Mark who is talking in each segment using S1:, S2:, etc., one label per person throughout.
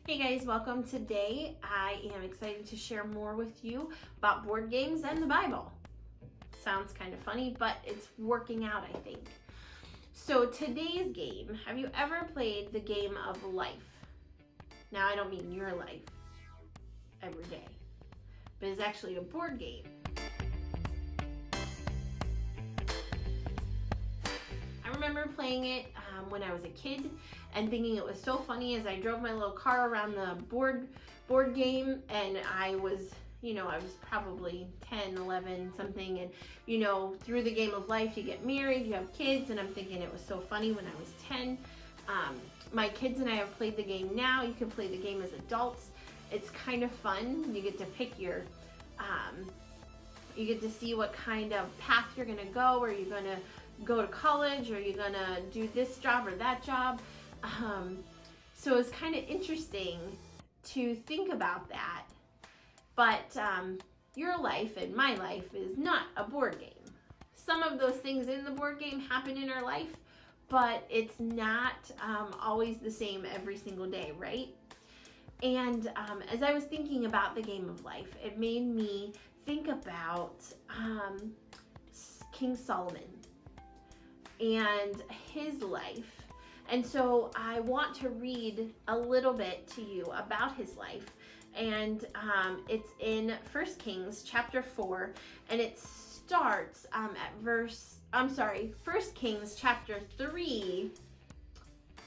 S1: Hey guys, welcome. Today I am excited to share more with you about board games and the Bible. Sounds kind of funny, but it's working out, I think. So today's game, have you ever played the game of life? Now I don't mean your life every day, but it's actually a board game. I remember playing it when I was a kid and thinking it was so funny as I drove my little car around the board game, and I was probably 10, 11, something, and through the game of life you get married, you have kids, and I'm thinking it was so funny when I was 10. My kids and I have played the game now. You can play the game as adults. It's kind of fun. You get to pick your you get to see what kind of path you're going to go. Are you going to go to college? Or are you going to do this job or that job? So it's kind of interesting to think about that. But your life and my life is not a board game. Some of those things in the board game happen in our life, but it's not always the same every single day, right? And as I was thinking about the game of life, it made me think about King Solomon and his life. And so I want to read a little bit to you about his life. And it's in 1 Kings chapter 4, and it starts at 1 Kings chapter 3,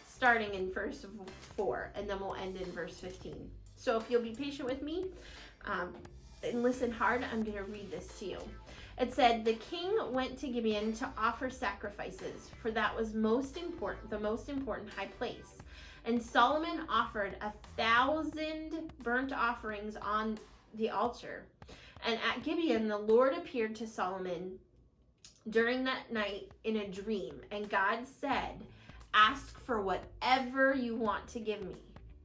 S1: starting in verse 4, and then we'll end in verse 15. So if you'll be patient with me and listen hard, I'm going to read this to you. It said, "The king went to Gibeon to offer sacrifices, for that was the most important high place. And Solomon offered 1,000 burnt offerings on the altar. And at Gibeon, the Lord appeared to Solomon during that night in a dream. And God said, 'Ask for whatever you want to give me.'"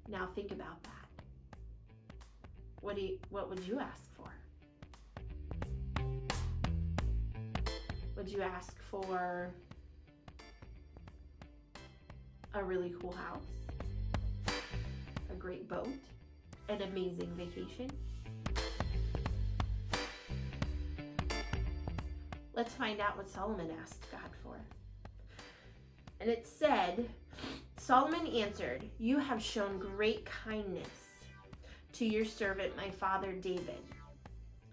S1: Now think about that. What would you ask for? Would you ask for a really cool house? A great boat? An amazing vacation? Let's find out what Solomon asked God for. And it said, Solomon answered, "You have shown great kindness to your servant, my father David,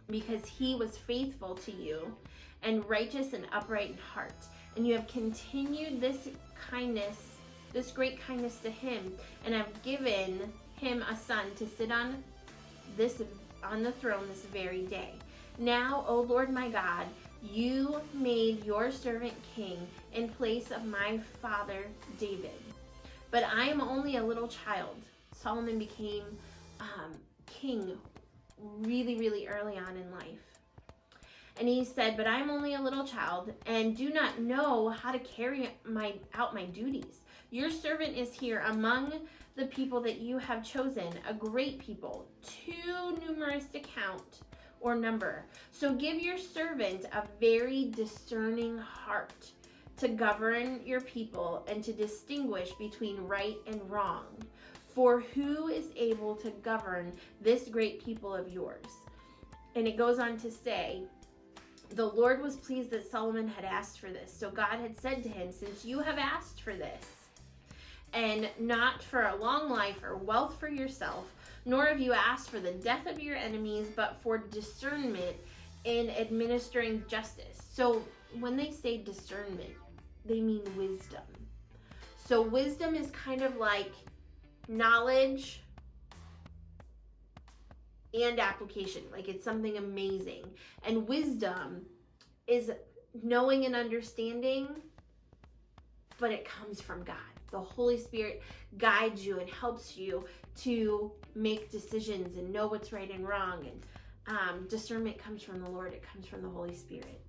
S1: because he was faithful to you and righteous and upright in heart. And you have continued this great kindness to him, and have given him a son to sit on the throne this very day. Now, O Lord my God, you made your servant king in place of my father David. But I am only a little child." Solomon became king really, really early on in life. And he said, "But I am only a little child and do not know how to carry out my duties. Your servant is here among the people that you have chosen, a great people, too numerous to count or number. So give your servant a very discerning heart to govern your people and to distinguish between right and wrong. For who is able to govern this great people of yours?" And it goes on to say, "The Lord was pleased that Solomon had asked for this. So God had said to him, 'Since you have asked for this, and not for a long life or wealth for yourself, nor have you asked for the death of your enemies, but for discernment in administering justice.'" So when they say discernment, they mean wisdom. So wisdom is kind of like knowledge and application. Like, it's something amazing. And wisdom is knowing and understanding, but it comes from God. The Holy Spirit guides you and helps you to make decisions and know what's right and wrong. And discernment comes from the Lord. It comes from the Holy Spirit.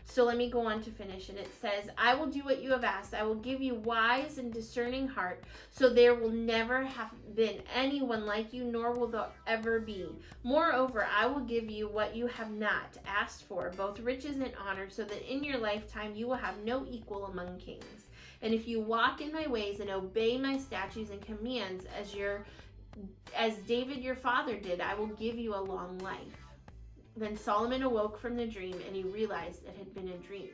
S1: So let me go on to finish. And it says, "I will do what you have asked. I will give you wise and discerning heart, so there will never have been anyone like you, nor will there ever be. Moreover, I will give you what you have not asked for, both riches and honor, so that in your lifetime you will have no equal among kings. And if you walk in my ways and obey my statutes and commands as David your father did, I will give you a long life. Then Solomon awoke from the dream, and he realized it had been a dream.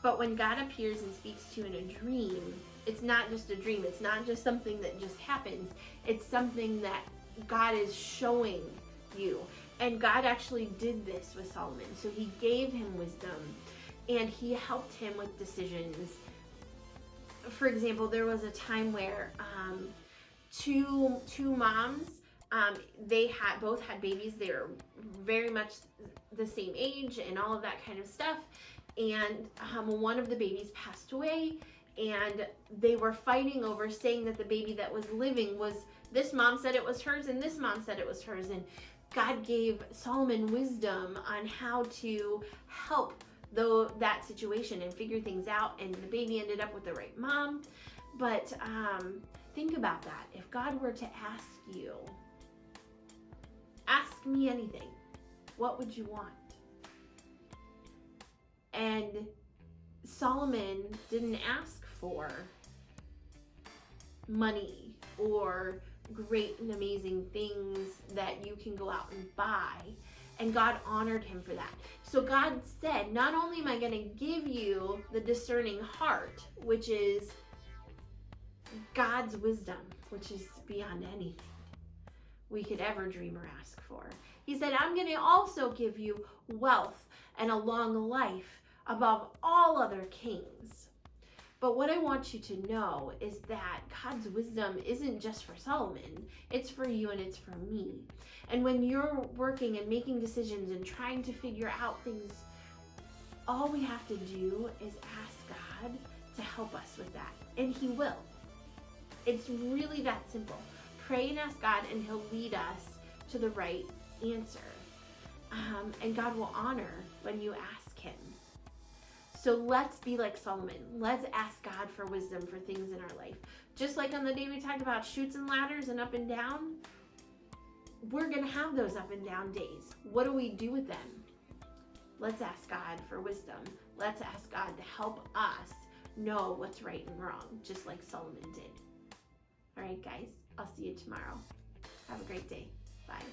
S1: But when God appears and speaks to you in a dream, it's not just a dream. It's not just something that just happens. It's something that God is showing you. And God actually did this with Solomon. So he gave him wisdom, and he helped him with decisions. For example, there was a time where two moms, they both had babies. They were very much the same age and all of that kind of stuff. And one of the babies passed away, and they were fighting over, saying that the baby that was living was, this mom said it was hers and this mom said it was hers. And God gave Solomon wisdom on how to help that situation and figure things out, and the baby ended up with the right mom. But think about that. If God were to ask you, ask me anything, what would you want? And Solomon didn't ask for money or great and amazing things that you can go out and buy. And God honored him for that. So God said, not only am I going to give you the discerning heart, which is God's wisdom, which is beyond anything we could ever dream or ask for. He said, I'm going to also give you wealth and a long life above all other kings. But what I want you to know is that God's wisdom isn't just for Solomon. It's for you and it's for me. And when you're working and making decisions and trying to figure out things, all we have to do is ask God to help us with that. And he will. It's really that simple. Pray and ask God, and he'll lead us to the right answer. And God will honor when you ask him. So let's be like Solomon. Let's ask God for wisdom for things in our life. Just like on the day we talked about chutes and ladders and up and down, we're going to have those up and down days. What do we do with them? Let's ask God for wisdom. Let's ask God to help us know what's right and wrong, just like Solomon did. All right, guys, I'll see you tomorrow. Have a great day. Bye.